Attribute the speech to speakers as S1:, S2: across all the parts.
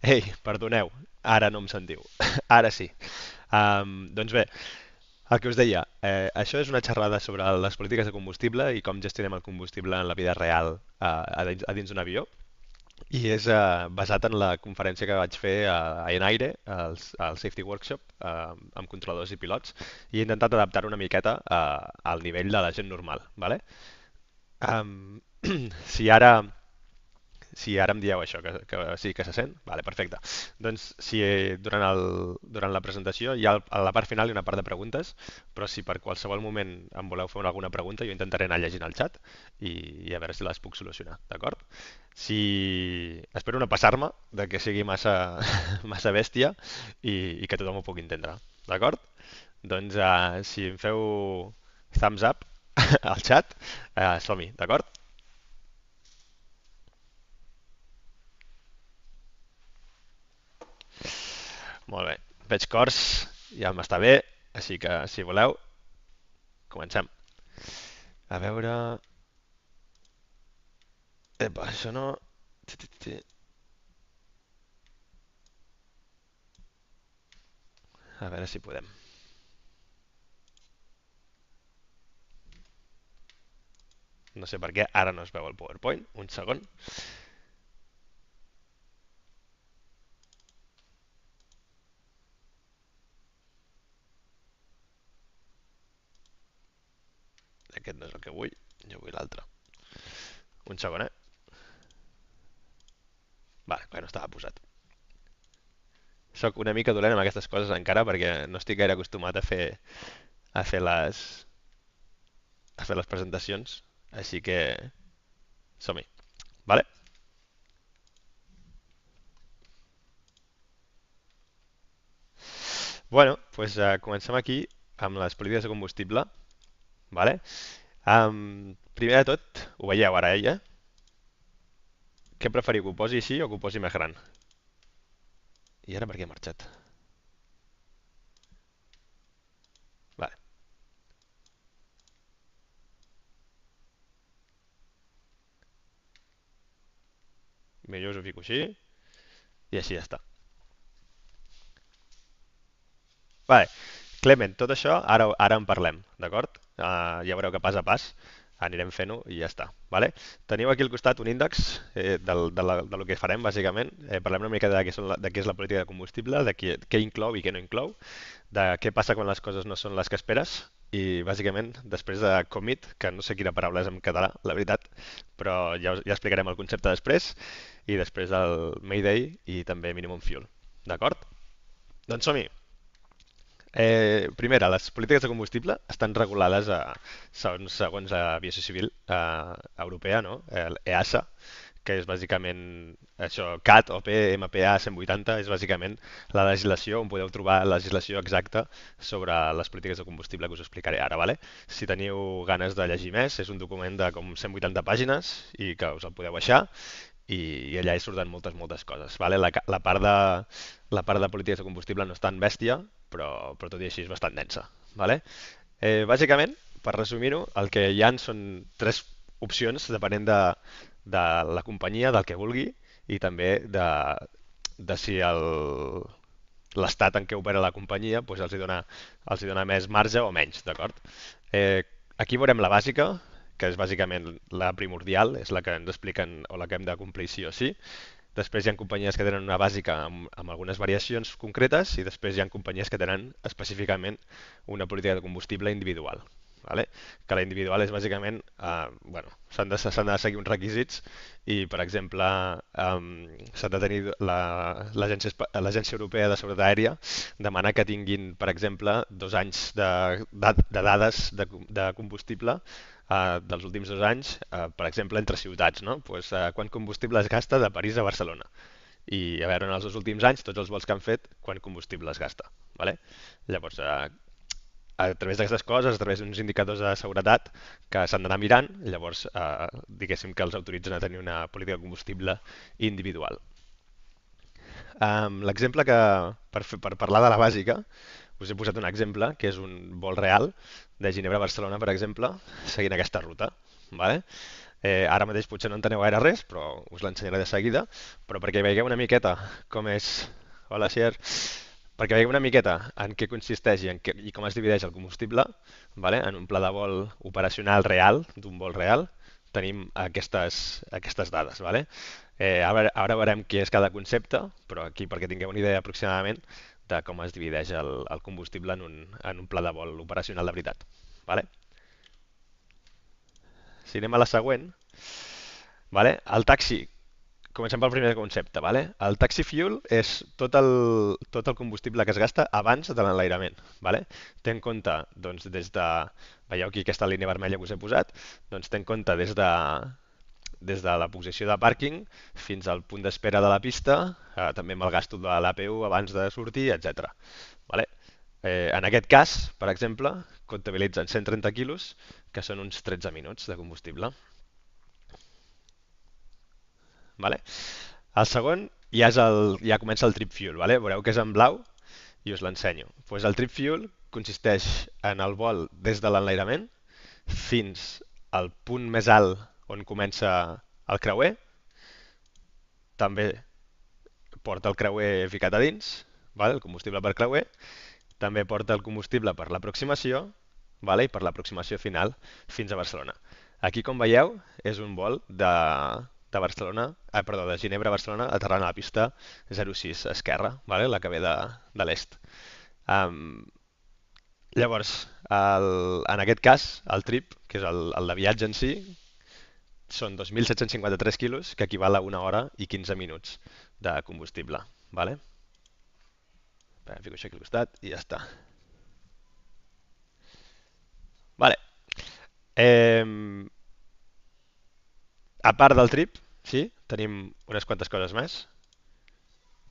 S1: Ei, perdoneu, ara no em sentiu. Ara sí. Doncs bé, el que us deia, això és una xerrada sobre les polítiques de combustible i com gestionem el combustible en la vida real a dins d'un avió. I és basat en la conferència que vaig fer a Enaire, al Safety Workshop, amb controladors i pilots, i he intentat adaptar una miqueta al nivell de la gent normal, ¿vale? Um, si ara si ara em dieu això, que sí que se sent, vale, perfecte. Doncs si durant la presentació hi ha a la part final hi ha una part de preguntes, però si per qualsevol moment em voleu fer alguna pregunta, jo intentaré anar llegint el xat i a veure si les puc solucionar, d'acord? Si espero no passar-me de que sigui massa, massa bèstia i que tothom ho pugui entendre, d'acord? Doncs si em feu thumbs up al xat, som-hi, d'acord? Molt bé. Veig cors, ja m'està bé, així que si voleu, comencem. A veure... Epa, això no... Ti, ti, ti. A veure si podem. No sé per què ara no es veu el PowerPoint. Un segon. Aquest no és el que vull. Jo vull l'altre. Un segon, Vale, no estava posat. Soc una mica dolent amb aquestes coses encara perquè no estic gaire acostumat a fer les presentacions. Així que som-hi. Vale? Bueno, doncs comencem aquí amb les polítiques de combustible. Vale? Primer de tot, ho veieu ara, ella? Què preferiu, que ho posi així o que ho posi més gran? I ara per què ha marxat? Vale, millor us ho fico així i així ja està. Vale, Clement, tot això ara en parlem, d'acord? Ja veureu que pas a pas anirem fent-ho i ja està. Vale? Teniu aquí al costat un índex del que farem, bàsicament. Parlem una mica de què és la política de combustible, de què inclou i què no inclou, de què passa quan les coses no són les que esperes i bàsicament després de commit, que no sé quina paraula és en català, la veritat, però ja explicarem el concepte després i després el Mayday i també minimum fuel. D'acord? Doncs som-hi! Primera, les polítiques de combustible estan regulades segons l'aviació civil europea, no? L'EASA, que és bàsicament això, CAT, OP, MPA 180, és bàsicament la legislació on podeu trobar la legislació exacta sobre les polítiques de combustible que us explicaré ara, vale? Si teniu ganes de llegir més, és un document de com 180 pàgines i que us el podeu baixar i allà hi surten moltes, moltes coses. Vale? La part de polítiques de combustible no és tan bèstia, però tot i així és bastant densa. Vale? Bàsicament, per resumir-ho, el que hi han són tres opcions depenent de la companyia, del que vulgui i també de si l'estat en què opera la companyia doncs els hi dona més marge o menys, d'acord? Aquí veurem la bàsica, que és bàsicament la primordial, és la que ens expliquen o la que hem de complir sí o sí. Després hi ha companyies que tenen una bàsica amb algunes variacions concretes i després hi ha companyies que tenen específicament una política de combustible individual. Vale? Que la individual és bàsicament, bueno, s'han de seguir uns requisits i, per exemple, s'ha de tenir l'Agència Europea de Seguretat Aèria demana que tinguin, per exemple, 2 anys de dades de combustible dels últims 2 anys, per exemple, entre ciutats, no? Pues, quant combustible es gasta de París a Barcelona. I a veure, en els 2 últims anys, tots els vols que han fet, quant combustible es gasta. Vale? Llavors, a través d'aquestes coses, a través d'uns indicadors de seguretat que s'han d'anar mirant, llavors diguéssim que els autoritzen a tenir una política de combustible individual. L'exemple per parlar de la bàsica, us he posat un exemple, que és un vol real de Ginebra a Barcelona, per exemple, seguint aquesta ruta. Vale? Ara mateix potser no enteneu gaire res, però us l'ensenyaré de seguida. Però perquè veieu una miqueta com és... Hola, Sier. Perquè veieu una miqueta en què consisteix i com es divideix el combustible, vale? En un pla de vol operacional real, d'un vol real, tenim aquestes dades. Vale? Ara veurem què és cada concepte, però aquí perquè tingueu una idea aproximadament de com es divideix el combustible en un pla de vol operacional de veritat. Vale? Si anem a la següent, vale? El taxi, comencem pel primer concepte. Vale? El taxi fuel és tot el combustible que es gasta abans de l'enlairament. Vale? Té en compte, doncs, veieu aquí aquesta línia vermella que us he posat, doncs té en compte des de la posició de pàrquing fins al punt d'espera de la pista, també amb el gasto de l'APU abans de sortir, etc. Vale? En aquest cas, per exemple, comptabilitzen 130 quilos, que són uns 13 minuts de combustible. Vale? El segon ja comença el trip fuel. Vale? Veureu que és en blau i us l'ensenyo. Pues el trip fuel consisteix en el vol des de l'enlairament fins al punt més alt on comença el creuer. També porta el creuer ficat a dins, vale? El combustible per creuer. També porta el combustible per l'aproximació, vale? I per l'aproximació final fins a Barcelona. Aquí, com veieu, és un vol de Barcelona, de Ginebra a Barcelona, aterrant a la pista 06 esquerra, vale? La que ve de l'est. Um, Llavors, en aquest cas, el trip, que és el de viatge en si, són 2.753 quilos, que equival a 1 hora i 15 minuts de combustible. Vale? Espera, em fico això aquí al costat i ja està. Vale. Eh, a part del trip, sí, tenim unes quantes coses més,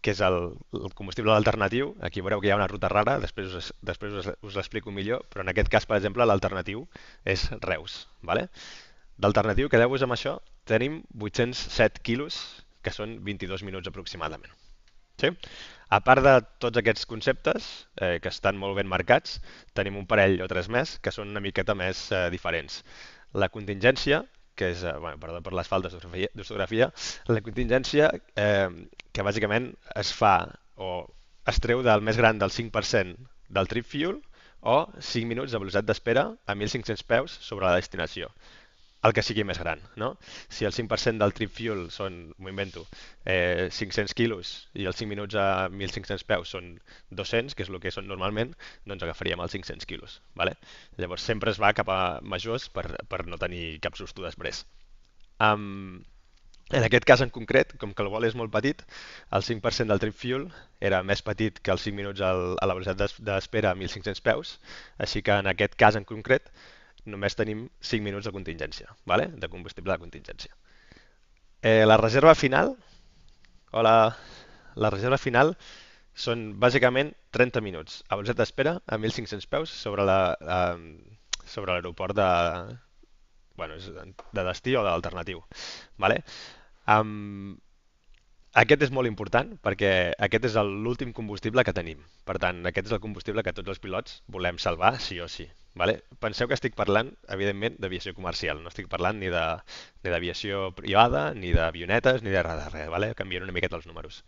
S1: que és el combustible alternatiu. Aquí veureu que hi ha una ruta rara, després us l'explico millor, però en aquest cas, per exemple, l'alternatiu és Reus. Vale? D'alternatiu, quedeu-vos amb això, tenim 807 quilos, que són 22 minuts aproximadament. Sí? A part de tots aquests conceptes, que estan molt ben marcats, tenim un parell o tres més que són una miqueta més diferents. La contingència, que és, bueno, perdó per les faltes d'ortografia, la contingència que bàsicament es fa o es treu del més gran del 5% del trip fuel o 5 minuts de velocitat d'espera a 1.500 peus sobre la destinació, el que sigui més gran, no? Si el 5% del trip fuel són, m'ho invento, 500 quilos i els 5 minuts a 1.500 peus són 200, que és el que són normalment, doncs agafaríem els 500 quilos. Vale? Llavors sempre es va cap a majors per no tenir cap susto després. Um, en aquest cas en concret, com que el vol és molt petit, el 5% del trip fuel era més petit que els 5 minuts a la velocitat d'espera a 1.500 peus, així que en aquest cas en concret només tenim 5 minuts de contingència, vale? De combustible de contingència. La reserva final, o la reserva final són bàsicament 30 minuts a velocitat d'espera a 1.500 peus sobre l'aeroport bueno, de destí o d'alternatiu. Vale? Um, Aquest és molt important perquè aquest és l'últim combustible que tenim. Per tant, aquest és el combustible que tots els pilots volem salvar sí o sí. Vale? Penseu que estic parlant, evidentment, d'aviació comercial. No estic parlant ni d'aviació privada, ni d'avionetes, ni de res de res. Vale? Canvien una miqueta els números.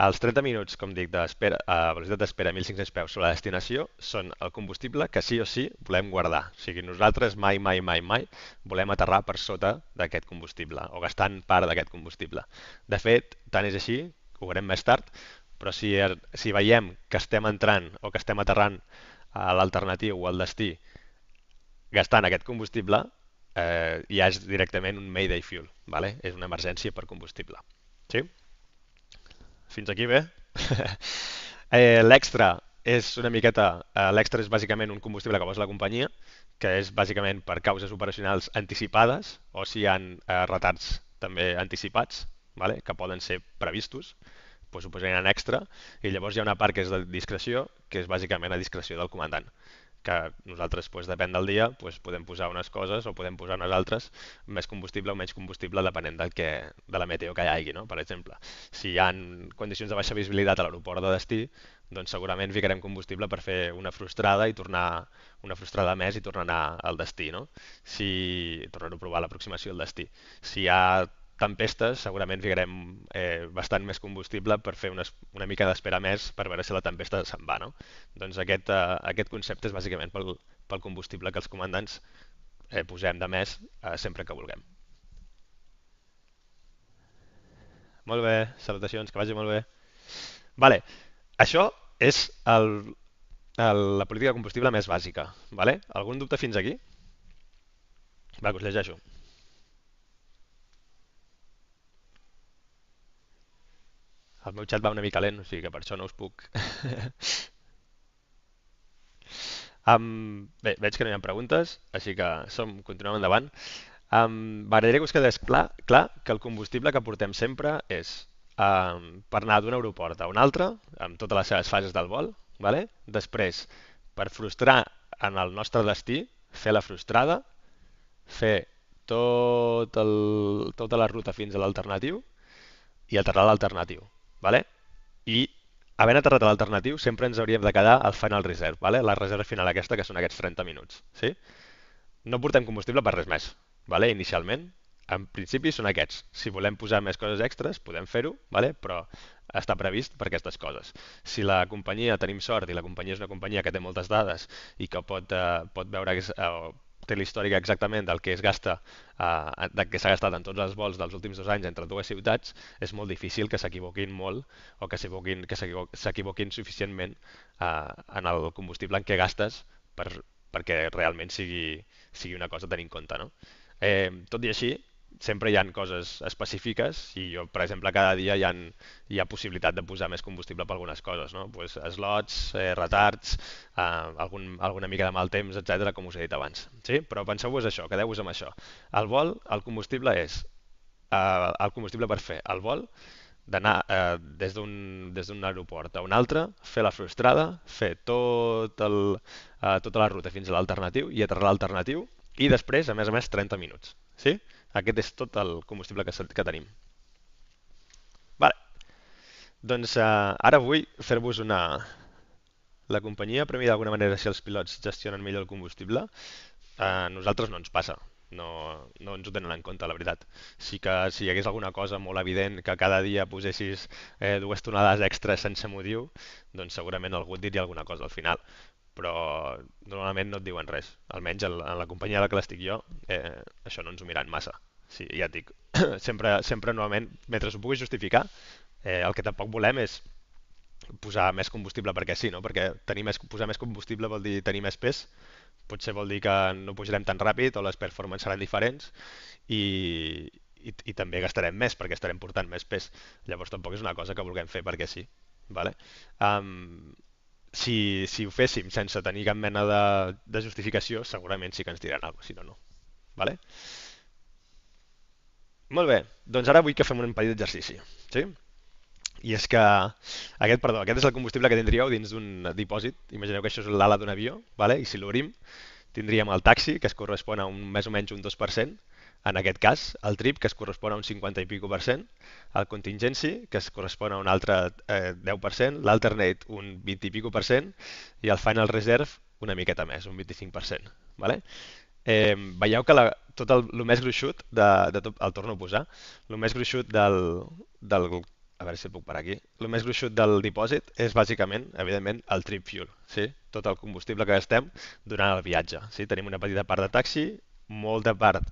S1: Els 30 minuts, com dic, a velocitat d'espera 1.500 peus sobre la destinació són el combustible que sí o sí volem guardar. O sigui, nosaltres mai, mai, mai, mai volem aterrar per sota d'aquest combustible o gastant part d'aquest combustible. De fet, tant és així, ho veurem més tard, però si veiem que estem entrant o que estem aterrant a l'alternatiu o al destí gastant aquest combustible, ja és directament un Mayday Fuel. Vale? És una emergència per combustible. Sí? Fins aquí bé? L'extra és una miqueta... l'extra és bàsicament un combustible que posa la companyia, que és bàsicament per causes operacionals anticipades o si hi ha retards també anticipats, vale? Que poden ser previstos, doncs ho posaran en extra, i llavors hi ha una part que és de discreció, que és bàsicament a discreció del comandant, que nosaltres, doncs, depèn del dia, doncs, podem posar unes coses o podem posar unes altres, més combustible o menys combustible, depenent de la meteo que hi hagi, no? Per exemple, si hi ha condicions de baixa visibilitat a l'aeroport de destí, doncs segurament ficarem combustible per fer una frustrada i tornar una frustrada més i tornar a anar al destí, no? Si tornar a provar l'aproximació al destí. Si hi ha tempestes, segurament ficarem bastant més combustible per fer una mica d'espera més per veure si la tempesta se'n va, no? Doncs aquest concepte és bàsicament pel combustible que els comandants posem de més sempre que vulguem. Molt bé, salutacions, que vagi molt bé. Vale, això és la política de combustible més bàsica. Vale? Algun dubte fins aquí? Va, que us llegeixo. El meu xat va una mica lent, o sigui que per això no us puc. Bé, veig que no hi ha preguntes, així que continuem endavant. M'agradaria que us quedés clar que el combustible que portem sempre és per anar d'un aeroport a un altre, amb totes les seves fases del vol, vale? Després, per frustrar en el nostre destí, fer la frustrada, fer tota la ruta fins a l'alternatiu i aterrar a l'alternatiu, vale? I havent aterrat a l'alternatiu sempre ens hauríem de quedar al final reserve, vale? La reserva final aquesta, que són aquests 30 minuts, sí? No portem combustible per res més, vale? Inicialment. En principi són aquests. Si volem posar més coses extres, podem fer-ho, vale? Però està previst per aquestes coses. Si la companyia, tenim sort, i la companyia és una companyia que té moltes dades i que pot veure té l'històric exactament del que es gasta, del que s'ha gastat en tots els vols dels últims 2 anys entre dues ciutats, és molt difícil que s'equivoquin molt o que s'equivoquin suficientment en el combustible en què gastes perquè realment sigui una cosa a tenir en compte, no? Tot i així, sempre hi han coses específiques i jo, per exemple, cada dia hi ha possibilitat de posar més combustible per algunes coses, no? Pues, slots, retards, alguna mica de mal temps, etc, com us he dit abans. Sí? Però penseu-vos això, quedeu-vos amb això. El vol, el combustible és el combustible per fer el vol, d'anar des d'un aeroport a un altre, fer la frustrada, fer tota la ruta fins a l'alternatiu i aterrar a l'alternatiu i després, a més, 30 minuts. Sí? Aquest és tot el combustible que tenim. Vale. Doncs ara vull fer-vos una... La companyia premia d'alguna manera si els pilots gestionen millor el combustible. A nosaltres no ens passa. No, no ens ho tenen en compte, la veritat. Sí que si hi hagués alguna cosa molt evident que cada dia posessis 2 tonelades extres sense motiu, doncs segurament algú et diria alguna cosa al final. Però normalment no et diuen res. Almenys en la companyia a la que l'estic jo, això no ens ho miren massa. Sí, ja et dic, sempre normalment, mentre ho pugui justificar, el que tampoc volem és posar més combustible perquè sí, no? Perquè posar més combustible vol dir tenir més pes, potser vol dir que no pujarem tan ràpid o les performances seran diferents i també gastarem més perquè estarem portant més pes. Llavors tampoc és una cosa que vulguem fer perquè sí. Vale? Si ho féssim sense tenir cap mena de justificació, segurament sí que ens diran alguna cosa, si no, no. Vale? Molt bé, doncs ara vull que fem un petit exercici. Sí? I és que aquest és el combustible que tindríeu dins d'un dipòsit. Imagineu que això és l'ala d'un avió, vale? I si l'obrim, tindríem el taxi, que es correspon a més o menys un 2%, en aquest cas, el trip, que es correspon a un 50 i pico per cent, el contingency, que es correspon a un altre 10%, l'alternate un 20 i pico per cent, i el final reserve una miqueta més, un 25%. Vale? Veieu que el més gruixut de tot, el torno a posar, el més gruixut del a veure si el puc parar aquí. El més gruixut del dipòsit és bàsicament, evidentment, el trip fuel, sí? Tot el combustible que gastem durant el viatge. Sí? Tenim una petita part de taxi, molta part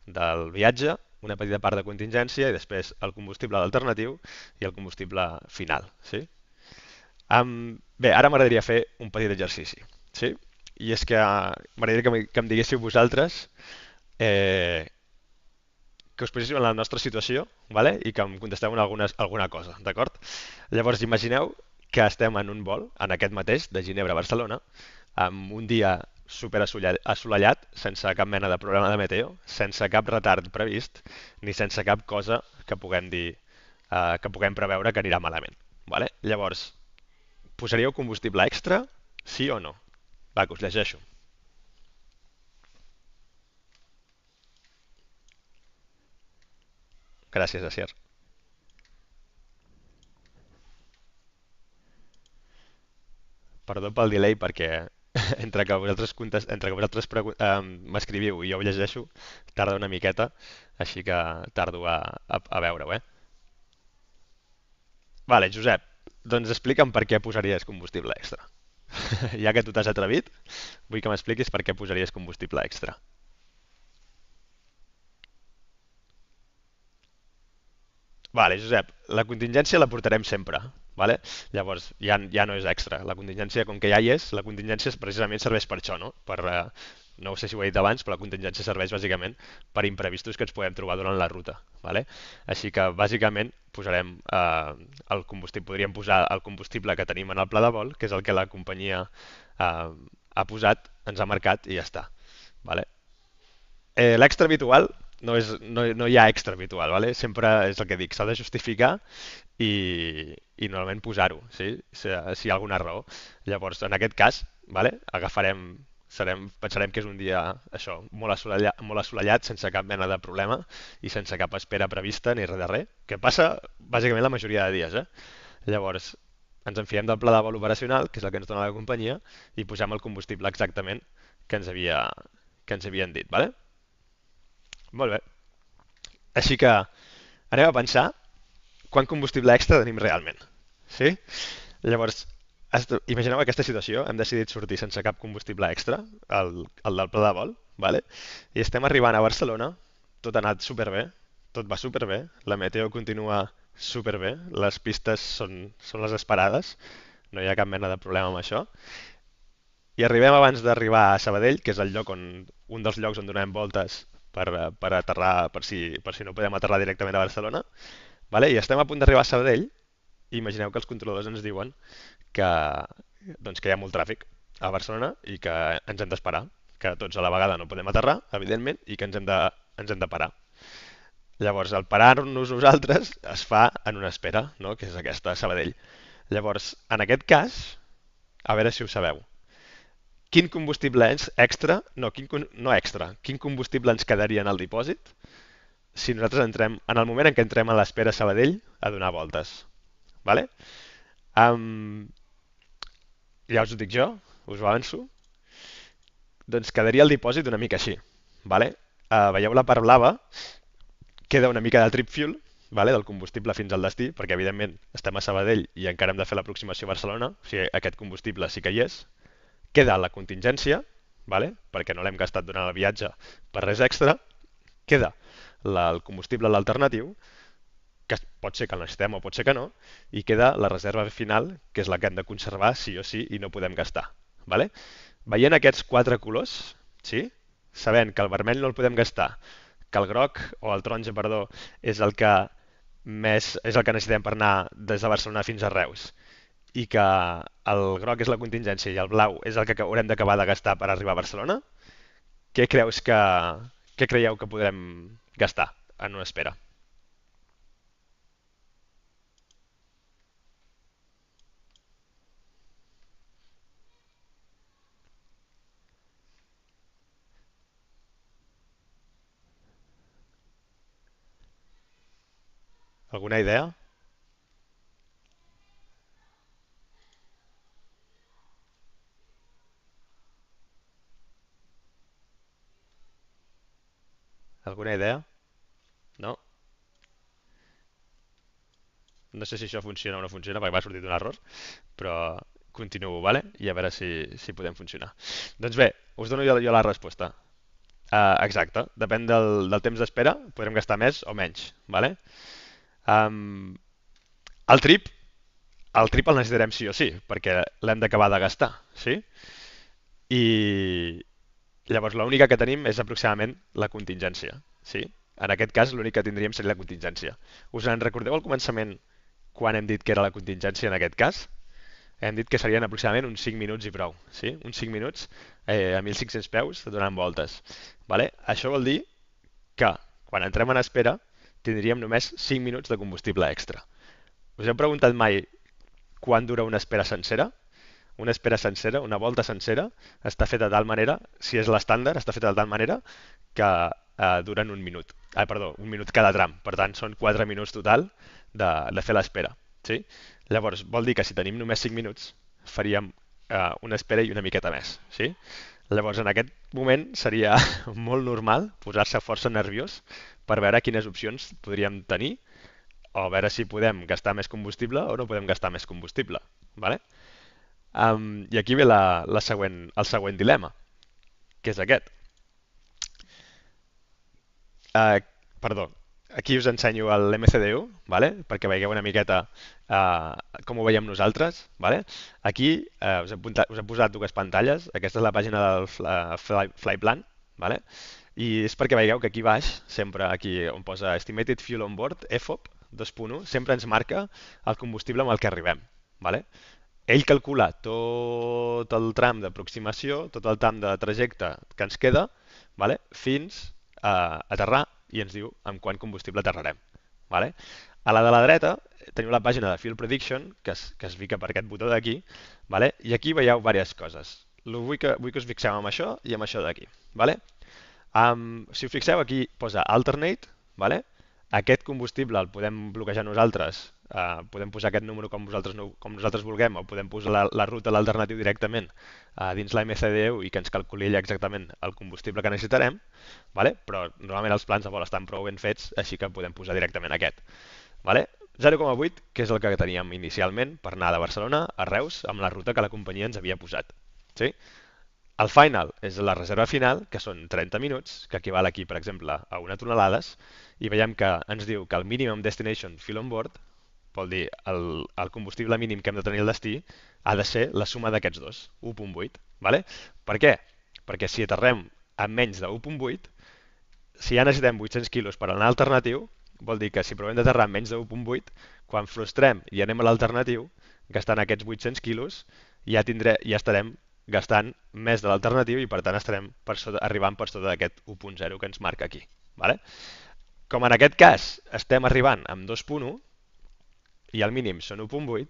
S1: del viatge, una petita part de contingència i després el combustible alternatiu i el combustible final. Sí? Bé, ara m'agradaria fer un petit exercici. Sí? I és que m'agradaria que em diguéssiu vosaltres que us poséssiu en la nostra situació, vale? I que em contesteu en alguna cosa, d'acord? Llavors, imagineu que estem en un vol, en aquest mateix, de Ginebra a Barcelona, amb un dia super assolellat, sense cap mena de problema de meteo, sense cap retard previst, ni sense cap cosa que puguem dir, que puguem preveure que anirà malament. Vale? Llavors, posaríeu combustible extra, sí o no? Va, que us llegeixo. Gràcies, Asier. Perdó pel delay perquè entre que vosaltres m'escriviu i jo ho llegeixo, tarda una miqueta, així que tardo a veure-ho, eh? Vale, Josep, doncs explica'm per què posaries combustible extra. Ja que tu t'has atrevit, vull que m'expliquis per què posaries combustible extra. Vale, Josep, la contingència la portarem sempre, vale? Llavors, ja no és extra. La contingència, com que ja hi és, la contingència precisament serveix per això, no? No sé si ho he dit abans, però la contingència serveix bàsicament per imprevistos que ens podem trobar durant la ruta, vale? Així que, bàsicament, posarem el combustible, podríem posar el combustible que tenim en el pla de vol, que és el que la companyia ha posat, ens ha marcat i ja està, vale? L'extra habitual no hi ha extra habitual, ¿vale? Sempre és el que dic, s'ha de justificar i normalment posar-ho, sí? Si hi ha alguna raó. Llavors, en aquest cas, ¿vale? Pensarem que és un dia, això, molt assolellat, sense cap mena de problema i sense cap espera prevista ni res de res, que passa bàsicament la majoria de dies, eh? Llavors, ens enfiem del pla de vol operacional, que és el que ens dona la companyia, i posem el combustible exactament que ens havien dit, ¿vale? Molt bé. Així que anem a pensar quant combustible extra tenim realment. Sí? Llavors, imagineu aquesta situació, hem decidit sortir sense cap combustible extra, el del pla de vol, vale? I estem arribant a Barcelona, tot ha anat superbé, tot va superbé, la meteo continua superbé, les pistes són les esperades, no hi ha cap mena de problema amb això, i arribem abans d'arribar a Sabadell, que és un dels llocs on donem voltes per aterrar, per si no podem aterrar directament a Barcelona, vale? I estem a punt d'arribar a Sabadell i imagineu que els controladors ens diuen que, doncs, que hi ha molt tràfic a Barcelona i que ens hem d'esperar, que tots a la vegada no podem aterrar, evidentment, i que ens hem de parar. Llavors, el parar-nos nosaltres es fa en una espera, no? Que és aquesta, a Sabadell. Llavors, en aquest cas, a veure si ho sabeu, quin combustible extra, no extra, quin combustible ens quedaria en el dipòsit si nosaltres entrem, en el moment en què entrem a l'espera a Sabadell a donar voltes. Vale? Um, ja us ho dic jo, us ho avanço. Doncs quedaria el dipòsit una mica així. Vale? Veieu la part blava? Queda una mica de trip fuel, vale? Del combustible fins al destí, perquè evidentment estem a Sabadell i encara hem de fer l'aproximació a Barcelona, o sigui, aquest combustible sí que hi és. Queda la contingència, vale? Perquè no l'hem gastat durant el viatge per res extra. Queda el combustible alternatiu, que pot ser que el necessitem o pot ser que no, i queda la reserva final, que és la que hem de conservar sí o sí i no podem gastar. Vale? Veient aquests quatre colors, sí? Sabent que el vermell no el podem gastar, que el groc, o el taronja, perdó, és és el que necessitem per anar des de Barcelona fins a Reus, i que el groc és la contingència i el blau és el que haurem d'acabar de gastar per arribar a Barcelona, què què creieu que podrem gastar en una espera? Alguna idea? Alguna idea? No? No sé si això funciona o no funciona, perquè m'ha sortit un error, però continuo, vale? I a veure si podem funcionar. Doncs bé, us dono jo la resposta. Exacte, depèn del temps d'espera, podrem gastar més o menys, vale? Um, el trip, el trip el necessitarem sí o sí, perquè l'hem d'acabar de gastar, sí? I llavors l'única que tenim és aproximadament la contingència, sí? En aquest cas l'únic que tindríem seria la contingència. Us en recordeu al començament quan hem dit que era la contingència en aquest cas? Hem dit que serien aproximadament uns 5 minuts i prou, sí? Uns 5 minuts a 1.500 peus donant voltes. Vale? Això vol dir que quan entrem en espera tindríem només 5 minuts de combustible extra. Us heu preguntat mai quant dura una espera sencera? una espera sencera, una volta sencera, està feta de tal manera, si és l'estàndard, està feta de tal manera que duren un minut. Perdó, un minut cada tram. Per tant, són 4 minuts total de fer l'espera. Sí? Llavors, vol dir que si tenim només 5 minuts, faríem una espera i una miqueta més. Sí? Llavors, en aquest moment seria molt normal posar-se força nerviós per veure quines opcions podríem tenir o veure si podem gastar més combustible o no podem gastar més combustible. Vale? I aquí ve el següent dilema, que és aquest. Uh, Perdó, aquí us ensenyo l'MCDU, vale? Perquè veieu una miqueta com ho veiem nosaltres. Vale? Aquí us he posat dues pantalles. Aquesta és la pàgina del Flyplan. Vale? I és perquè veieu que aquí baix, sempre aquí on posa Estimated Fuel on Board, EFOB 2.1, sempre ens marca el combustible amb el que arribem. Vale? Ell calcula tot el tram d'aproximació, tot el tram de trajecte que ens queda, vale? Fins aterrar i ens diu amb quant combustible aterrarem. Vale? A la de la dreta teniu la pàgina de Fuel Prediction, que es fica per aquest botó d'aquí, vale? I aquí veieu diverses coses. Vull que us fixeu amb això i amb això d'aquí. Vale? Si us fixeu, aquí posa Alternate, vale? Aquest combustible el podem bloquejar nosaltres, podem posar aquest número com nosaltres vulguem, o podem posar la ruta, l'alternatiu directament dins la MCDU i que ens calculi ella exactament el combustible que necessitarem, vale? Però normalment els plans de vol estan prou ben fets, així que podem posar directament aquest. Vale? 0,8, que és el que teníem inicialment per anar de Barcelona a Reus amb la ruta que la companyia ens havia posat. Sí? El final és la reserva final, que són 30 minuts, que equival aquí, per exemple, a 1 tonelades, i veiem que ens diu que el minimum destination fuel on board, vol dir el combustible mínim que hem de tenir al destí, ha de ser la suma d'aquests dos, 1.8. Vale? Per què? Perquè si aterrem amb menys de 1.8, si ja necessitem 800 quilos per anar alternatiu, vol dir que si provem d'aterrar amb menys de 1.8, quan frustrem i anem a l'alternatiu, gastant aquests 800 quilos, ja estarem gastant més de l'alternatiu i per tant estarem arribant per sota d'aquest 1.0 que ens marca aquí. Vale? Com en aquest cas estem arribant amb 2.1 i el mínim són 1.8,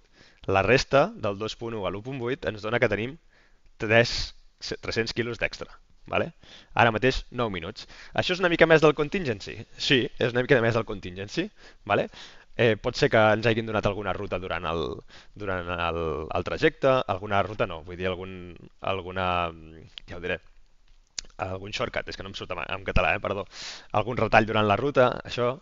S1: la resta del 2.1 a l'1.8 ens dona que tenim 300 quilos d'extra. Vale? Ara mateix 9 minuts. Això és una mica més del contingency? Sí, és una mica més del contingency. Vale? Pot ser que ens hagin donat alguna ruta durant el trajecte, alguna ruta no, vull dir alguna, ja ho diré, algun shortcut, és que no em surt en català, perdó, algun retall durant la ruta, això.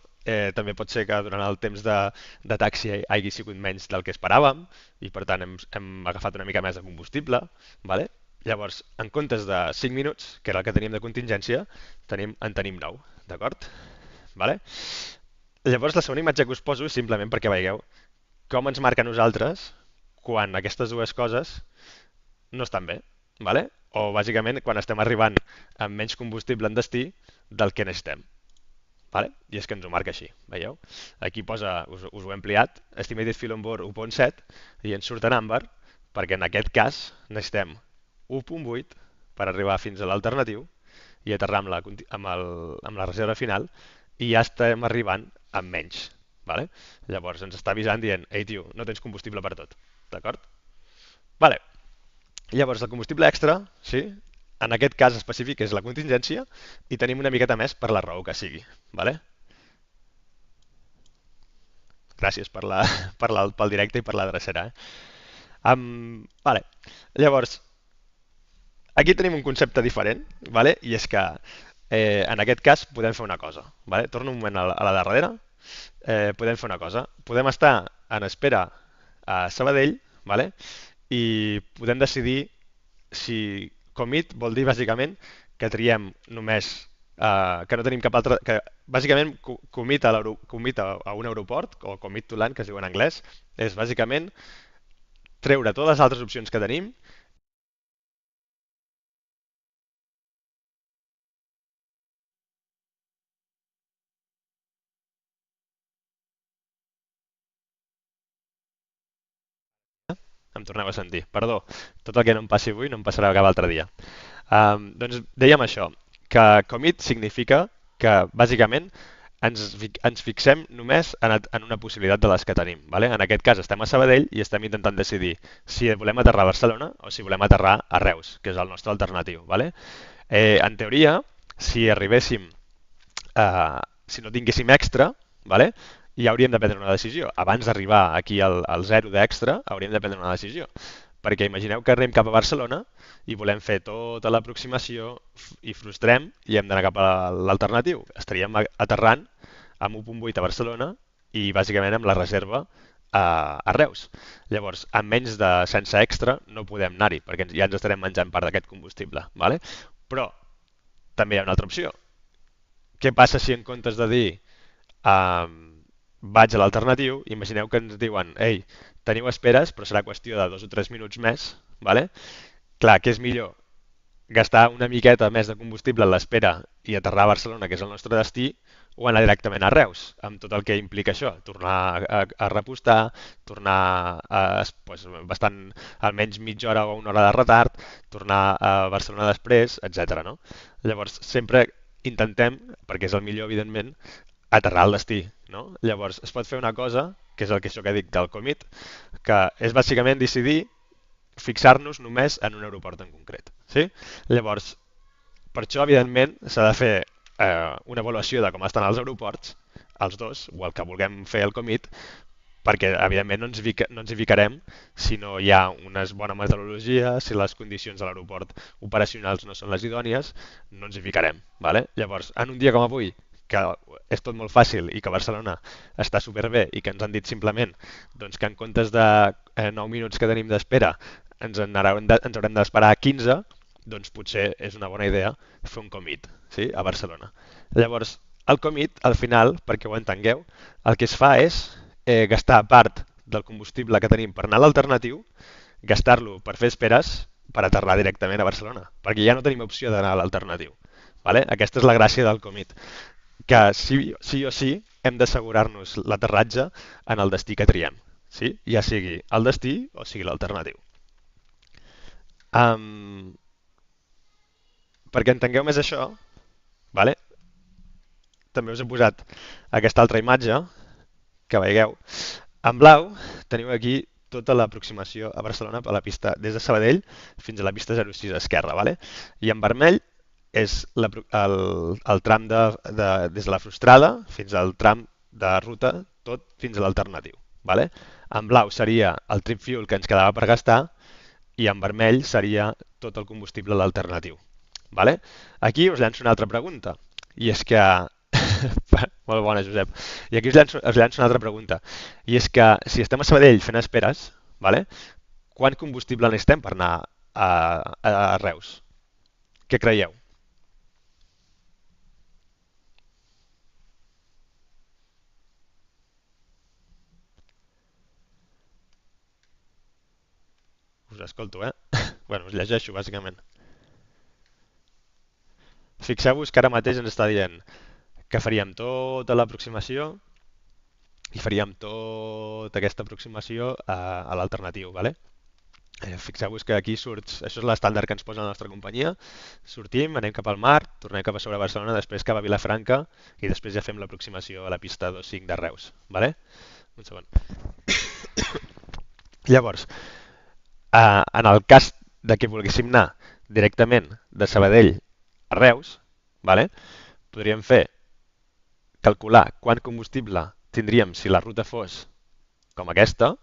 S1: També pot ser que durant el temps de taxi hagi sigut menys del que esperàvem i per tant hem agafat una mica més de combustible. Vale? Llavors, en comptes de 5 minuts, que era el que teníem de contingència, en tenim 9, d'acord? Vale? Llavors, la segona imatge que us poso és simplement perquè veieu com ens marca a nosaltres quan aquestes dues coses no estan bé, vale? O bàsicament quan estem arribant amb menys combustible en destí del que necessitem. Vale? I és que ens ho marca així, veieu? Aquí posa, us ho he ampliat, Estimated Fuel on Board 1.7 i ens surt en àmbar perquè en aquest cas necessitem 1.8 per arribar fins a l'alternatiu i aterrar amb la reserva final i ja estem arribant amb menys. Vale? Llavors ens està avisant dient, ei tio, no tens combustible per tot. D'acord? Vale. Llavors el combustible extra, sí, en aquest cas específic és la contingència i tenim una miqueta més per la raó que sigui. Vale? Gràcies pel directe i per la drecera. Vale. Llavors, aquí tenim un concepte diferent, vale? I és que en aquest cas podem fer una cosa. Vale? Torno un moment a la darrera. Podem fer una cosa. Podem estar en espera a Sabadell, vale? I podem decidir si commit vol dir bàsicament que triem només que no tenim cap altre que bàsicament commit a un aeroport o commit to land que es diu en anglès és bàsicament treure totes les altres opcions que tenim. Em torneu a sentir. Perdó, tot el que no em passi avui no em passarà cap altre dia. Doncs dèiem això, que commit significa que bàsicament ens fixem només en una possibilitat de les que tenim. Vale? En aquest cas estem a Sabadell i estem intentant decidir si volem aterrar a Barcelona o si volem aterrar a Reus, que és el nostre alternatiu. Vale? En teoria, si arribéssim, si no tinguéssim extra, vale? Ja hauríem de prendre una decisió. Abans d'arribar aquí al zero d'extra, hauríem de prendre una decisió. Perquè imagineu que anem cap a Barcelona i volem fer tota l'aproximació i frustrem i hem d'anar cap a l'alternatiu. Estaríem aterrant amb 1.8 a Barcelona i bàsicament amb la reserva a Reus. Llavors, amb menys de sense extra no podem anar-hi perquè ja ens estarem menjant part d'aquest combustible. Vale? Però també hi ha una altra opció. Què passa si en comptes de dir vaig a l'alternatiu, imagineu que ens diuen ei, teniu esperes, però serà qüestió de 2 o 3 minuts més, vale? Clar, què és millor? Gastar una miqueta més de combustible en l'espera i aterrar a Barcelona, que és el nostre destí, o anar directament a Reus, amb tot el que implica això, tornar a repostar, tornar pues, bastant, almenys mitja hora o una hora de retard, tornar a Barcelona després, etc. No? Llavors, sempre intentem, perquè és el millor, evidentment, aterrar al destí. No? Llavors, es pot fer una cosa, que és el que això que dic del commit, que és bàsicament decidir fixar-nos només en un aeroport en concret. Sí? Llavors, per això, evidentment, s'ha de fer una avaluació de com estan els aeroports, els dos, o el que vulguem fer el commit, perquè, evidentment, no ens hi ficarem si no hi ha una bona meteorologia, si les condicions a l'aeroport operacionals no són les idònies, no ens hi ficarem. Vale? Llavors, en un dia com avui, que és tot molt fàcil i que Barcelona està superbé i que ens han dit simplement doncs, que en comptes de 9 minuts que tenim d'espera ens haurem d'esperar 15, doncs potser és una bona idea fer un commit, sí? A Barcelona. Llavors, el commit, al final, perquè ho entengueu, el que es fa és gastar part del combustible que tenim per anar a l'alternatiu, gastar-lo per fer esperes per aterrar directament a Barcelona, perquè ja no tenim opció d'anar a l'alternatiu. Vale? Aquesta és la gràcia del commit, que sí o sí hem d'assegurar-nos l'aterratge en el destí que triem, sí? Ja sigui el destí o sigui l'alternatiu. Perquè entengueu més això, vale? També us he posat aquesta altra imatge, que veieu. En blau teniu aquí tota l'aproximació a Barcelona per la pista des de Sabadell fins a la pista 06 a esquerra. Vale? I en vermell és el tram des de la Frustrada fins al tram de ruta, tot fins a l'alternatiu. Vale? En blau seria el trip fuel que ens quedava per gastar i en vermell seria tot el combustible a l'alternatiu. Vale? Aquí us llanço una altra pregunta, i és que... Molt bona, Josep. I aquí us llanço una altra pregunta, i és que si estem a Sabadell fent esperes, vale? Quant combustible necessitem per anar a Reus? Què creieu? Us escolto, eh? Bueno, us llegeixo, bàsicament. Fixeu-vos que ara mateix ens està dient que faríem tota l'aproximació i faríem tota aquesta aproximació a l'alternatiu, ¿vale? Fixeu-vos que aquí surts, això és l'estàndard que ens posa la nostra companyia, sortim, anem cap al mar, tornem cap a sobre Barcelona, després cap a Vilafranca i després ja fem l'aproximació a la pista 25 de Reus, ¿vale? Un segon. Llavors, en el cas de que volguéssim anar directament de Sabadell a Reus, ¿vale? Podríem calcular quant combustible tindríem si la ruta fos com aquesta,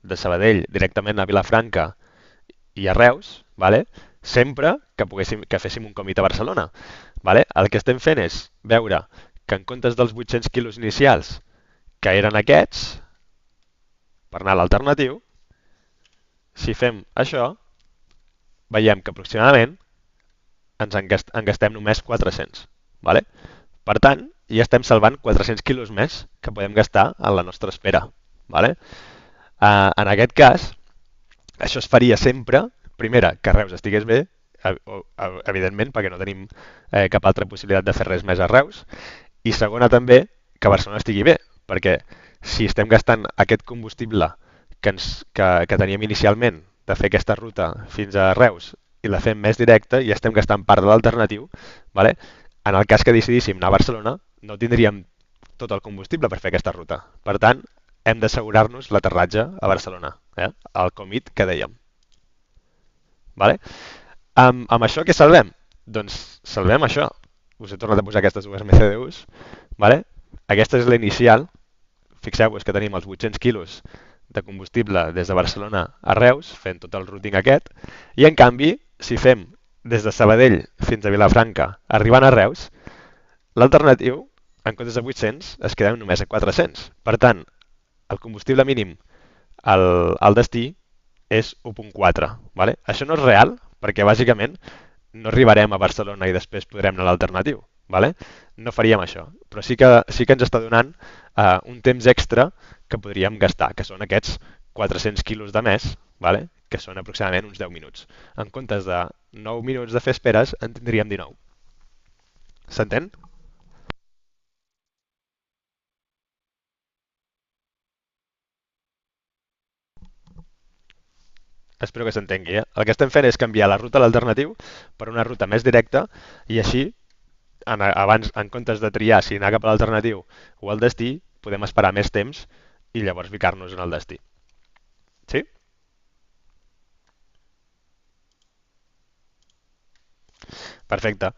S1: de Sabadell directament a Vilafranca i a Reus, ¿vale? Sempre que féssim un commit a Barcelona. ¿Vale? El que estem fent és veure que en comptes dels 800 quilos inicials, que eren aquests, per anar a l'alternatiu, si fem això, veiem que aproximadament en gastem només 400. ¿Vale? Per tant, ja estem salvant 400 quilos més que podem gastar en la nostra espera. ¿Vale? En aquest cas, això es faria sempre, primera, que Reus estigués bé, evidentment, perquè no tenim cap altra possibilitat de fer res més a Reus, i segona també, que Barcelona estigui bé, perquè si estem gastant aquest combustible que teníem inicialment de fer aquesta ruta fins a Reus i la fem més directa i estem gastant part de l'alternatiu, ¿vale? En el cas que decidíssim anar a Barcelona, no tindríem tot el combustible per fer aquesta ruta. Per tant, hem d'assegurar-nos l'aterratge a Barcelona, el comit que dèiem. Vale? Amb això què salvem? Doncs salvem això. Us he tornat a posar aquestes dues MCDUs. Vale? Aquesta és la inicial. Fixeu-vos que tenim els 800 quilos de combustible des de Barcelona a Reus, fent tot el routing aquest, i en canvi, si fem des de Sabadell fins a Vilafranca, arribant a Reus, l'alternatiu, en comptes de 800, es queda només a 400. Per tant, el combustible mínim al destí és 1.4. Vale? Això no és real, perquè bàsicament no arribarem a Barcelona i després podrem anar a l'alternatiu. Vale? No faríem això, però sí que ens està donant un temps extra que podríem gastar, que són aquests 400 quilos de més, vale? Que són aproximadament uns 10 minuts. En comptes de 9 minuts de fer esperes, en tindríem 19. S'entén? Espero que s'entengui. El que estem fent és canviar la ruta a l'alternatiu per una ruta més directa i així, abans, en comptes de triar si anar cap a l'alternatiu o al destí, podem esperar més temps i llavors ficar-nos en el destí. Sí? Perfecte.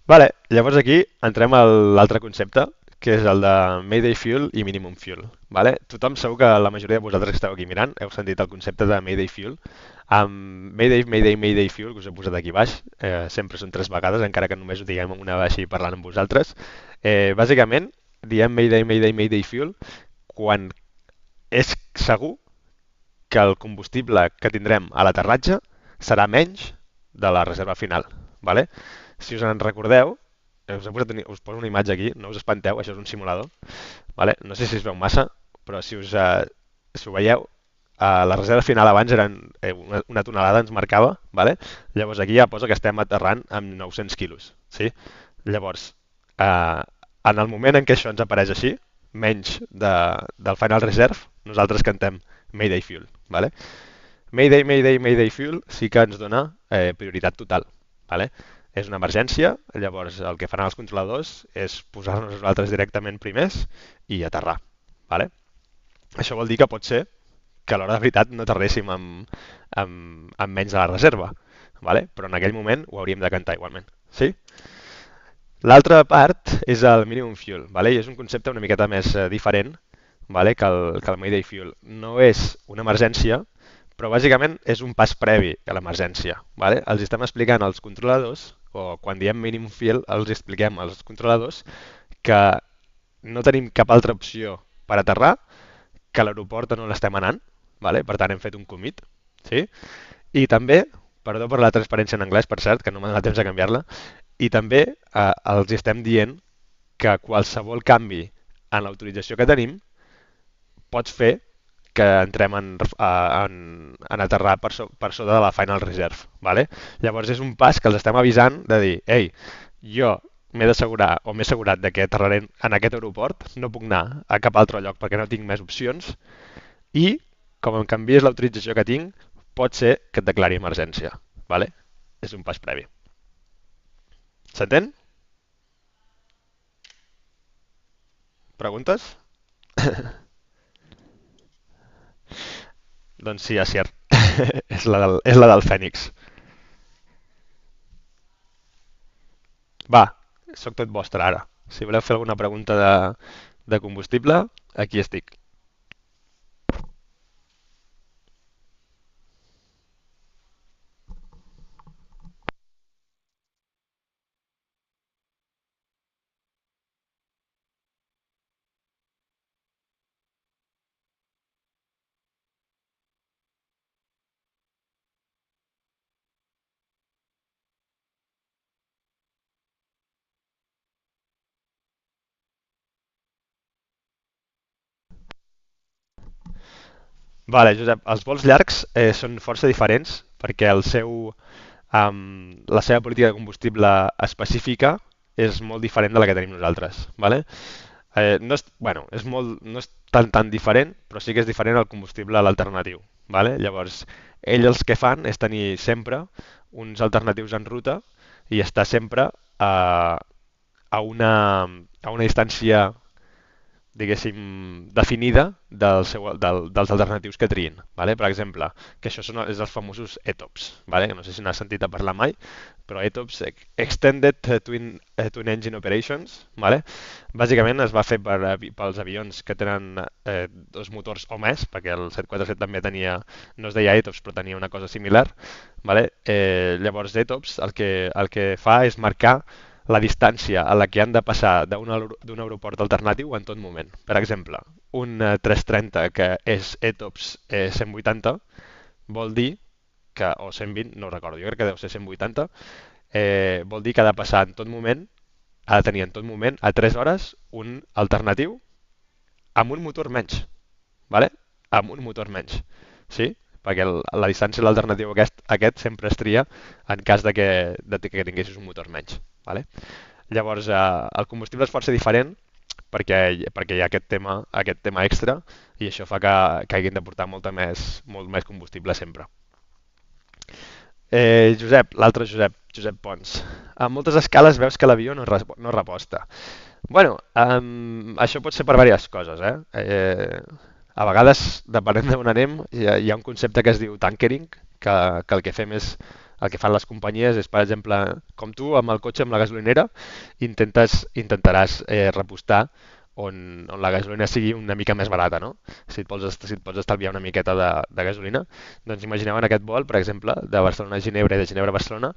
S1: Vale, llavors aquí entrem a l'altre concepte, que és el de Mayday Fuel i Minimum Fuel. Vale? Tothom segur que la majoria de vosaltres que esteu aquí mirant heu sentit el concepte de Mayday Fuel. Mayday, Mayday, Mayday Fuel, que us he posat aquí baix, sempre són 3 vegades, encara que només ho diguem una així parlant amb vosaltres. Bàsicament, diem Mayday, Mayday, Mayday Fuel quan és segur que el combustible que tindrem a l'aterratge serà menys de la reserva final. Vale? Si us en recordeu, us poso una imatge aquí, no us espanteu, això és un simulador. Vale? No sé si es veu massa, però si ho veieu, la reserva final abans eren una tonelada ens marcava, vale? Llavors aquí ja posa que estem aterrant amb 900 quilos. Sí? Llavors, en el moment en què això ens apareix així, menys del Final Reserve, nosaltres cantem Mayday Fuel. Vale? Mayday, Mayday, Mayday Fuel sí que ens dona prioritat total. Vale? És una emergència, llavors el que faran els controladors és posar-nos nosaltres directament primers i aterrar. Vale? Això vol dir que pot ser que a l'hora de veritat no aterréssim amb menys de la reserva, vale? Però en aquell moment ho hauríem de cantar igualment. Sí? L'altra part és el minimum fuel, vale? I és un concepte una miqueta més diferent, vale? que el Mayday Fuel. No és una emergència, però bàsicament és un pas previ a l'emergència. Vale? Els estem explicant als controladors, o quan diem minimum fuel, els expliquem als controladors que no tenim cap altra opció per aterrar, que a l'aeroport on l'estem anant, vale? Per tant hem fet un commit, sí? I també, perdó per la transparència en anglès, per cert, que no m'ha donat temps de canviar-la, i també els estem dient que qualsevol canvi en l'autorització que tenim pot fer que entrem en aterrar per sota de la Final Reserve. Vale? Llavors és un pas que els estem avisant de dir, ei, jo m'he d'assegurar o m'he assegurat de que aterraré en aquest aeroport, no puc anar a cap altre lloc perquè no tinc més opcions i com em canvies l'autorització que tinc, pot ser que et declari emergència. Vale? És un pas previ. S'entén? Preguntes? Doncs sí, Asier. és la del Fènix. Va, sóc tot vostre ara. Si voleu fer alguna pregunta de combustible, aquí estic. Vale, Josep, els vols llargs són força diferents perquè la seva política de combustible específica és molt diferent de la que tenim nosaltres. Vale? No és, bueno, no és tan diferent, però sí que és diferent el combustible a l'alternatiu. Vale? Llavors, ells els que fan és tenir sempre uns alternatius en ruta i estar sempre a una, a una distància, diguéssim, definida dels alternatius que triïn. Vale? Per exemple, que això és els famosos ETOPS, vale? Que no sé si n'has sentit a parlar mai, però ETOPS, Extended Twin Engine Operations, vale? Bàsicament es va fer pels avions que tenen dos motors o més, perquè el 747 també tenia, no es deia ETOPS, però tenia una cosa similar. Vale? Llavors ETOPS el que fa és marcar la distància a la que han de passar d'un aeroport alternatiu en tot moment. Per exemple, un 330 que és ETOPS 180 vol dir que, o 120, no ho recordo, jo crec que deu ser 180, vol dir que ha de passar en tot moment, ha de tenir en tot moment a 3 hores un alternatiu amb un motor menys, ¿vale? Amb un motor menys, sí? Perquè la distància de l'alternatiu aquest sempre es tria en cas de que tinguessis un motor menys, ¿vale? Llavors, el combustible és força diferent perquè hi ha aquest tema extra i això fa que hagin de portar molt més combustible sempre. Josep, l'altre Josep, Josep Pons. A moltes escales veus que l'avió no reposta. Bueno, això pot ser per diverses coses, eh? A vegades, depenent d'on anem, hi ha un concepte que es diu tankering, que el que fem és, el que fan les companyies és, per exemple, com tu amb el cotxe, amb la gasolinera, intentaràs repostar on la gasolina sigui una mica més barata, no? Si et pots estalviar una miqueta de gasolina, doncs imagineu en aquest vol, per exemple, de Barcelona a Ginebra i de Ginebra a Barcelona,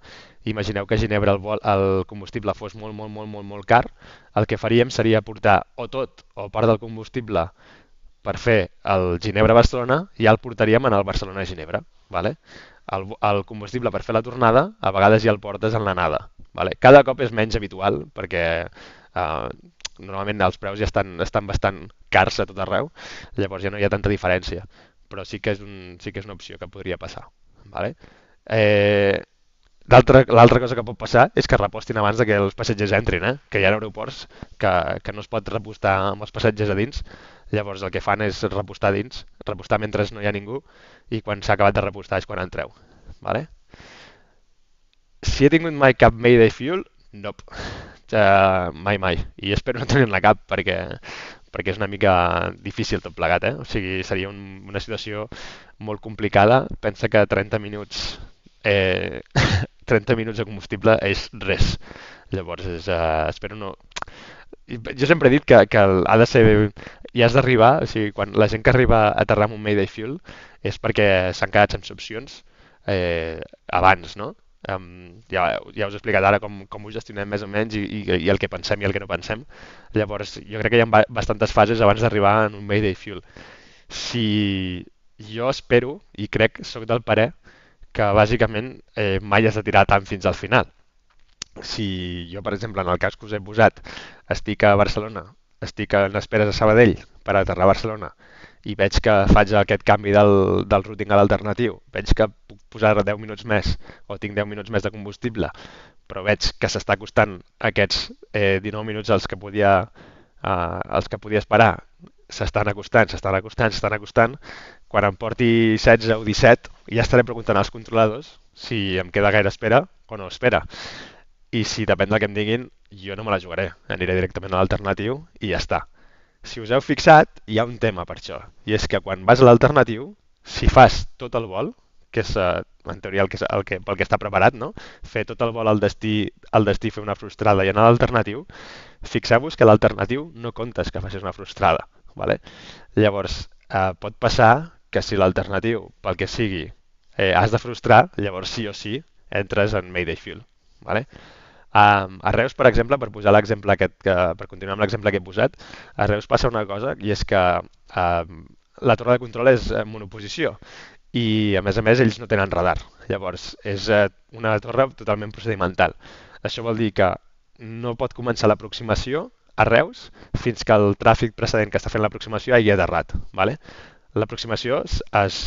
S1: imagineu que a Ginebra el combustible fos molt, molt, molt, molt, molt car, el que faríem seria portar o tot o part del combustible per fer el Ginebra-Barcelona i ja el portaríem en el Barcelona-Ginebra. Vale? El combustible per fer la tornada a vegades ja el portes en l'anada. Vale? Cada cop és menys habitual perquè normalment els preus ja estan bastant cars a tot arreu, llavors ja no hi ha tanta diferència, però sí que és una opció que podria passar. Vale? Eh, L'altra cosa que pot passar és que repostin abans de que els passatgers entrin, que hi ha aeroports que no es pot repostar amb els passatgers a dins, llavors el que fan és repostar dins, repostar mentre no hi ha ningú i quan s'ha acabat de repostar és quan entreu. Vale? Si he tingut mai cap Mayday Fuel, nope. Mai, mai. I espero no tenir-ne cap perquè és una mica difícil tot plegat, O sigui, seria una situació molt complicada. Pensa que 30 minuts, 30 minuts de combustible és res. Llavors, espero no... Jo sempre he dit que ha de ser... I has d'arribar, o sigui, quan la gent que arriba a aterrar amb un Mayday Fuel és perquè s'han quedat sense opcions abans, no? Ja us he explicat ara com ho gestionem més o menys i el que pensem i el que no pensem. Llavors, jo crec que hi ha bastantes fases abans d'arribar en un Mayday Fuel. Si jo espero, i crec, sóc del parer, que bàsicament mai has de tirar tant fins al final. Si jo, per exemple, en el cas que us he posat, estic a Barcelona, estic en esperes a Sabadell per aterrar a Barcelona i veig que faig aquest canvi del routing a l'alternatiu, veig que puc posar 10 minuts més o tinc 10 minuts més de combustible, però veig que s'està costant aquests 19 minuts els que podia esperar, s'estan acostant, quan em porti 16 o 17 ja estaré preguntant als controladors si em queda gaire espera o no espera. I si depèn del que em diguin, jo no me la jugaré. Aniré directament a l'alternatiu i ja està. Si us heu fixat, hi ha un tema per això. I és que quan vas a l'alternatiu, si fas tot el vol, que és en teoria pel que està preparat, no? Fer tot el vol al destí fer una frustrada i anar a l'alternatiu, fixeu-vos que l'alternatiu no comptes que facis una frustrada. Vale? Llavors, pot passar que si l'alternatiu, pel que sigui, has de frustrar, llavors sí o sí entres en Mayday Fuel. Vale? A Reus, per exemple, per posar l'exemple per continuar amb l'exemple que he posat, a Reus passa una cosa i és que la torre de control és en monoposició i a més ells no tenen radar. Llavors és una torre totalment procedimental. Això vol dir que no pot començar l'aproximació a Reus fins que el tràfic precedent que està fent l'aproximació hagi aterrat. Vale? L'aproximació es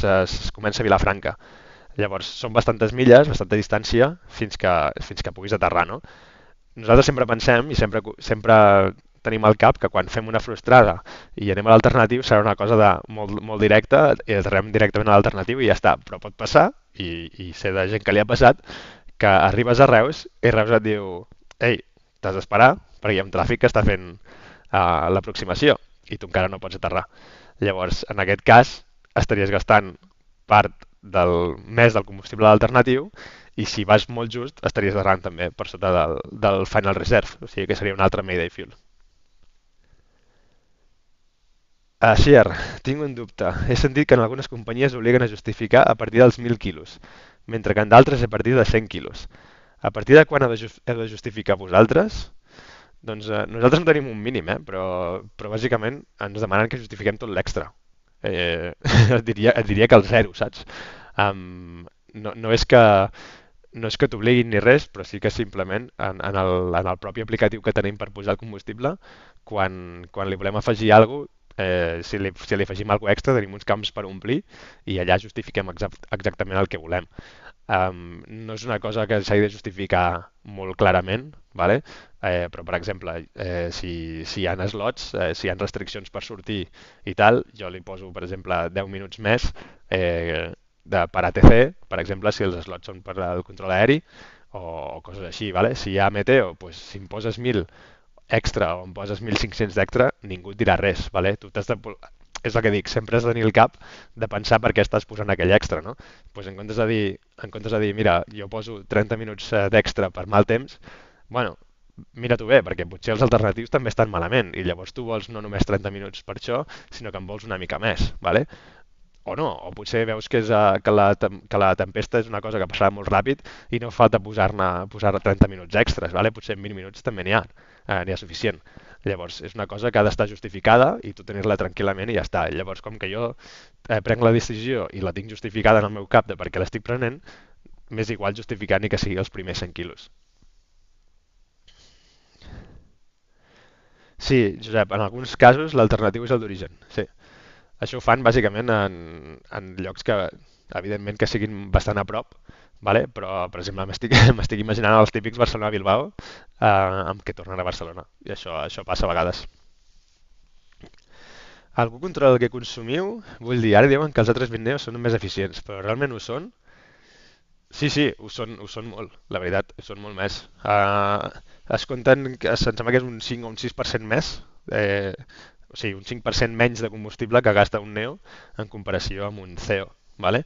S1: comença a Vilafranca. Llavors, són bastantes milles, bastanta distància, fins que puguis aterrar, no? Nosaltres sempre pensem i sempre tenim al cap que quan fem una frustrada i anem a l'alternatiu serà una cosa molt, molt directa i aterrem directament a l'alternatiu i ja està. Però pot passar, i sé de gent que li ha passat, que arribes a Reus i Reus et diu «Ei, t'has d'esperar perquè hi ha un tràfic que està fent l'aproximació i tu encara no pots aterrar. Llavors, en aquest cas, estaries gastant part del combustible alternatiu i si vas molt just estaries aterrant també per sota del Final Reserve, o sigui que seria un altre Mayday Fuel. Xier, tinc un dubte. He sentit que en algunes companyies obliguen a justificar a partir dels 1.000 quilos, mentre que en d'altres a partir de 100 quilos. A partir de quan heu de justificar vosaltres? Doncs nosaltres no tenim un mínim, però bàsicament ens demanen que justifiquem tot l'extra. Et diria que el zero, saps? No, no és que t'obliguin ni res, però sí que simplement en el propi aplicatiu que tenim per posar el combustible, quan li volem afegir alguna cosa, si li afegim alguna extra, tenim uns camps per omplir i allà justifiquem exactament el que volem. No és una cosa que s'hagi de justificar molt clarament, vale? Però per exemple, si hi ha slots, si hi ha restriccions per sortir i tal, jo li poso per exemple 10 minuts més per ATC, per exemple, si els slots són per al control aeri o coses així, vale? Si hi ha meteo, pues, si em poses 1.000 extra o em poses 1.500 d'extra, ningú et dirà res, vale? Tu t'has de... És el que dic, sempre has de tenir el cap de pensar per què estàs posant aquell extra, no? Pues en comptes de dir, mira, jo poso 30 minuts d'extra per mal temps, bueno, mira-t'ho bé, perquè potser els alternatius també estan malament i llavors tu vols no només 30 minuts per això, sinó que en vols una mica més, vale? O no, o potser veus que la tempesta és una cosa que passarà molt ràpid i no fa falta posar 30 minuts extras, vale? Potser en 20 minuts també n'hi ha suficient. Llavors, és una cosa que ha d'estar justificada i tu tenir-la tranquil·lament i ja està. Llavors, com que jo prenc la decisió i la tinc justificada en el meu cap de per què l'estic prenent, m'és igual justificar ni que sigui els primers 100 quilos. Sí, Josep, en alguns casos l'alternatiu és el d'origen, sí. Això ho fan bàsicament en llocs que, evidentment, que siguin bastant a prop, vale? Però, per exemple, m'estic imaginant els típics Barcelona-Bilbao amb què tornen a Barcelona. I això passa a vegades. Algú controla el que consumiu? Vull dir, ara diuen que els altres neos són més eficients, però realment ho són? Sí, sí, ho són molt, la veritat, ho són molt més. Es compten, em sembla que és un 5 o un 6% més, o sigui, un 5% menys de combustible que gasta un Neo en comparació amb un CEO, ¿vale?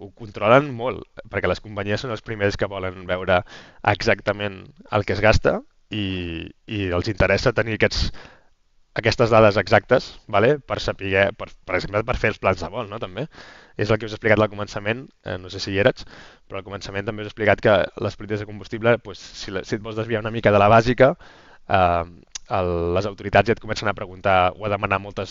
S1: Ho controlen molt, perquè les companyies són els primers que volen veure exactament el que es gasta i els interessa tenir aquestes dades exactes, vale? Per saber, per exemple, per fer els plans de vol, no? També. És el que us he explicat al començament, no sé si hi eres, però al començament també us he explicat que les polítiques de combustible, pues, si et vols desviar una mica de la bàsica, eh, les autoritats ja et comencen a preguntar o a demanar molta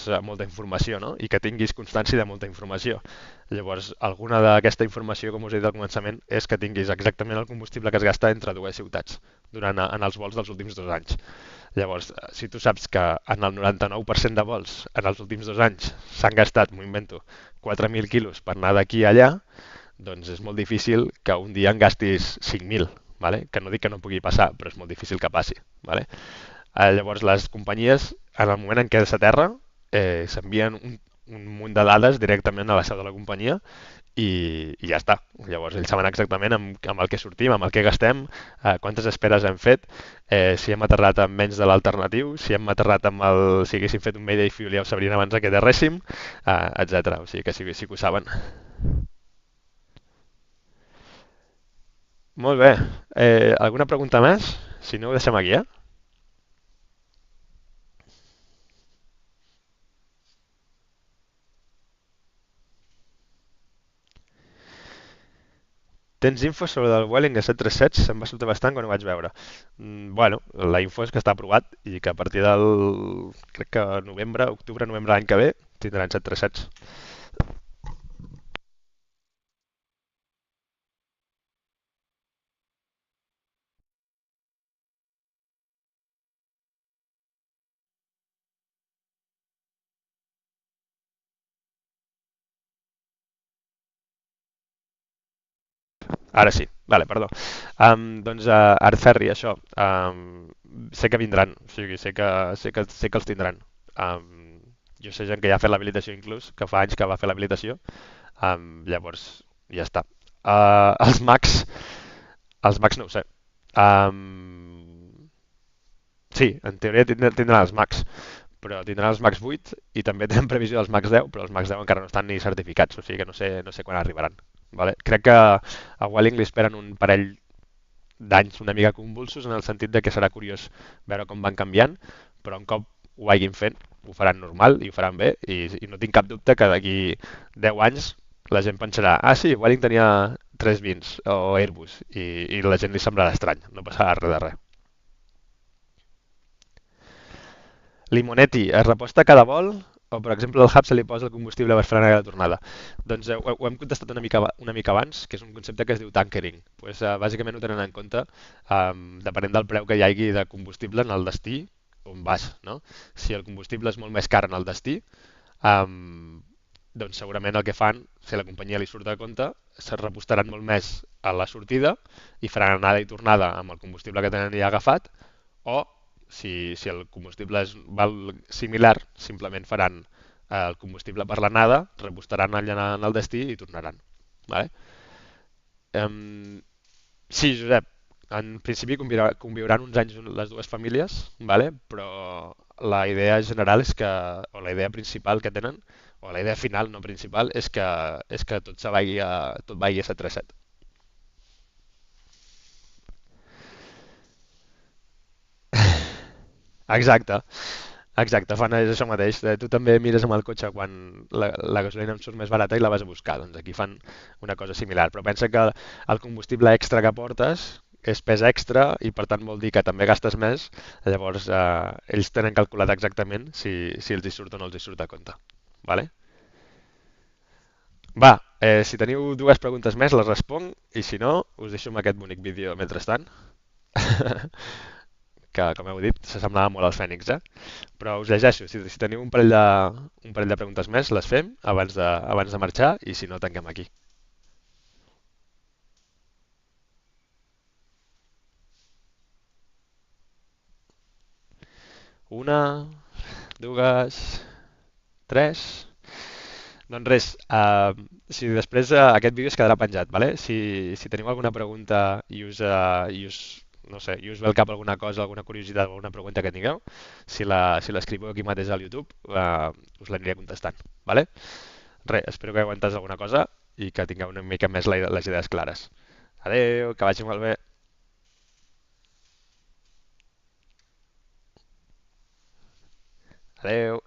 S1: informació, no? I que tinguis constància de molta informació. Llavors, alguna d'aquesta informació, com us he dit al començament, és que tinguis exactament el combustible que es gasta entre dues ciutats en els vols dels últims 2 anys. Llavors, si tu saps que en el 99% de vols en els últims 2 anys s'han gastat, m'ho invento, 4.000 quilos per anar d'aquí a allà, doncs és molt difícil que un dia en gastis 5.000, vale? Que no dic que no pugui passar, però és molt difícil que passi. Vale? Llavors, les companyies, en el moment en què s'aterra, s'envien un munt de dades directament a la seu de la companyia i ja està. Llavors, ells saben exactament amb el que sortim, amb el que gastem, quantes esperes hem fet, si hem aterrat amb menys de l'alternatiu, si hem aterrat amb el... Si haguéssim fet un Mayday Fuel ja ho sabrien abans que aterréssim, etc. O sigui que sí que ho saben. Molt bé. Alguna pregunta més? Si no, ho deixem aquí, eh? Tens info sobre el Vueling A737? Se'm va sobtar bastant quan ho vaig veure. Bueno, la info és que està aprovat i que a partir del, crec que novembre, octubre, novembre l'any que ve, tindran 737s. Ara sí, vale, perdó. Doncs Art Ferry, això. Sé que vindran, o sigui, sé que els tindran. Jo sé gent que ja ha fet l'habilitació inclús, que fa anys que va fer l'habilitació. Llavors, ja està. Els Macs no ho sé. Um, Sí, en teoria tindran els Macs, però tindran els Macs 8 i també tenen previsió dels Macs 10, però els Macs 10 encara no estan ni certificats, o sigui que no sé quan arribaran. Vale? Crec que a Welling li esperen un parell d'anys una mica convulsos en el sentit de que serà curiós veure com van canviant, però un cop ho vagin fent, ho faran normal i ho faran bé i no tinc cap dubte que d'aquí 10 anys la gent pensarà, ah sí, Welling tenia 320 o Airbus i la gent li semblarà estrany, no passarà res de res. Limonetti, es reposta cada vol o, per exemple, al hub se li posa el combustible per frenar la tornada? Doncs ho hem contestat una mica abans, que és un concepte que es diu tankering. Pues, bàsicament ho tenen en compte depenent del preu que hi hagi de combustible en el destí on vas. No? Si el combustible és molt més car en el destí, um, doncs segurament el que fan, si a la companyia li surt a compte, se repostaran molt més a la sortida i faran anada i tornada amb el combustible que tenen ja agafat, o si el combustible val similar, simplement faran el combustible per l'anada, repostaran allà en el destí i tornaran. Vale? Um, sí, Josep, en principi conviuran uns anys les dues famílies, vale? Però la idea general és que, o la idea principal que tenen, o la idea final, no principal, és que tot vagi a 737. Exacte. Exacte, fan és això mateix. Tu també mires amb el cotxe quan la gasolina em surt més barata i la vas a buscar. Doncs aquí fan una cosa similar. Però pensa que el combustible extra que portes és pes extra i per tant vol dir que també gastes més. Llavors ells tenen calculat exactament si els hi surt o no els hi surt a compte. Vale? Va, si teniu dues preguntes més les responc i si no us deixo amb aquest bonic vídeo mentrestant. Que, com heu dit, s'assemblava molt als Fènix, Però us llegeixo, si teniu un parell de preguntes més, les fem abans de marxar i si no, tanquem aquí. Una, dues, tres... Doncs res, si després aquest vídeo es quedarà penjat, vale? Si teniu alguna pregunta no sé, i us ve al cap alguna cosa, alguna curiositat, alguna pregunta que tingueu, si l'escriveu aquí mateix al YouTube, us l'aniré contestant, vale? Res, espero que heu entès alguna cosa i que tingueu una mica més les idees clares. Adeu, que vagi molt bé. Adeu.